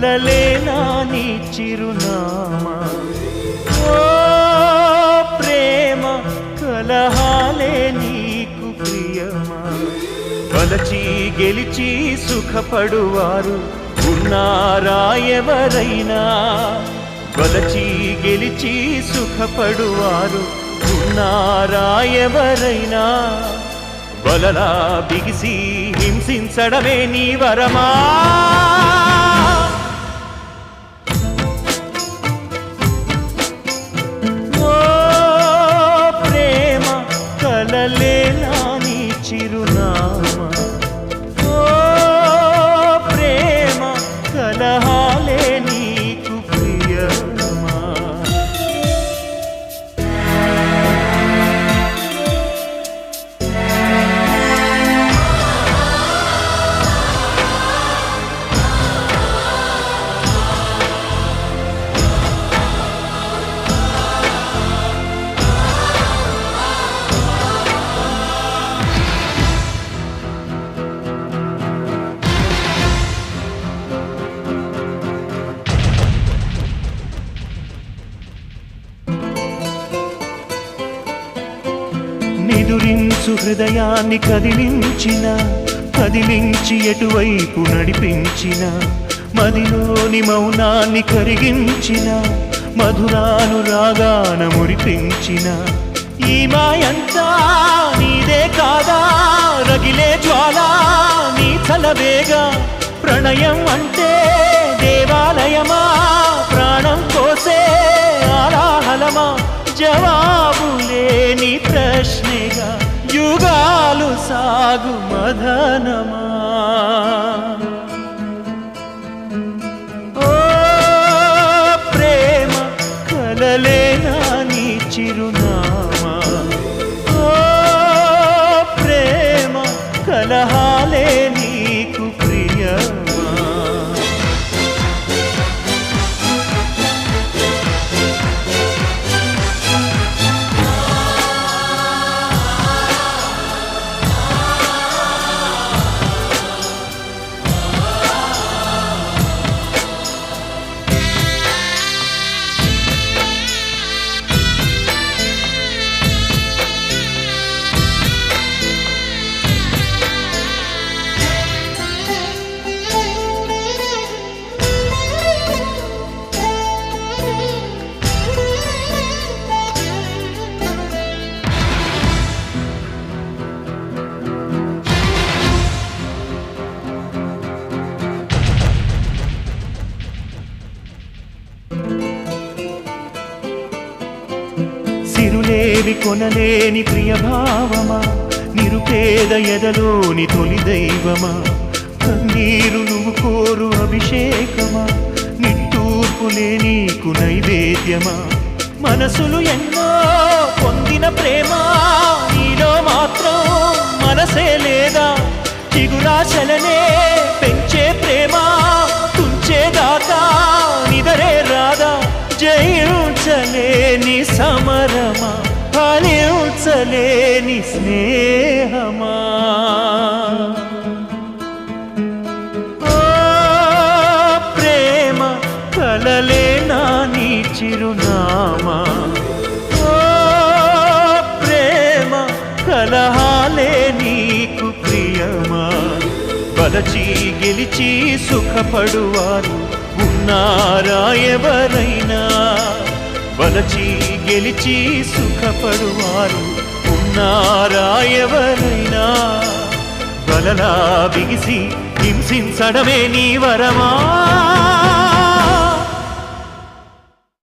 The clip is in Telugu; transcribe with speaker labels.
Speaker 1: కలలేనా నీ చిరునామా ఓ ప్రేమ కలహాలే నీకు ప్రియమా వలచి గెలిచి సుఖపడువారు ఉన్నారా ఎవరైనా వలచి గెలిచి సుఖపడువారు ఉన్నారా ఎవరైనా వలలా బిగిసి హింసించడమే నీ వరమా ఓ ప్రేమ కలలేనా నీ చిరునామా ఓ ప్రేమ కలహాలే నీకు ప్రియమా నిదురించు హృదయాన్ని కదిలించి ఎటువైపు నడిపించిన మదిలోని మౌనాన్ని కరిగించిన మధురానురాగాన మురిపించిన ఈ మాయంతా నీదే కాదా రగిలే జ్వాల నీ చలవేగా ప్రణయం అంటే దేవాలయమా ప్రాణం కోసే ఆలాహలమా జవాబు లేని ప్రశ్నగా యుగాలు సాగు మదనమా ఓ ప్రేమ కలలేనా నీ చిరునామా ఓ ప్రేమ కలహాలే నీకు ప్రియమా సిరులేవి కొనలేని ప్రియభావమా నిరుపేద ఎదలోని తొలి దైవమా కన్నీరు నువ్వు కోరు అభిషేకమా నిట్టూర్పులే నీకు నైవేద్యమా మనసులు ఎన్నో పొందిన ప్రేమ నీలో మాత్రం మనసే లేదా చిగురాశలనే పెంచే ప్రేమ తుంచేదాకా నిదరే రాదా జయించలేని సమరమా ఫలించలేని స్నేహమా ఓ ప్రేమ కలలేనా నీ చిరునామా ఓ ప్రేమ కలహాలే నీకు ప్రియమా వలచి గెలిచి సుఖపడువారు ఉన్నారా ఎవరైనా వలచి గెలిచి సుఖపడువారు ఉన్నారా ఎవరైనా వలలా బిగిసి హింసించడమే నీ వరమా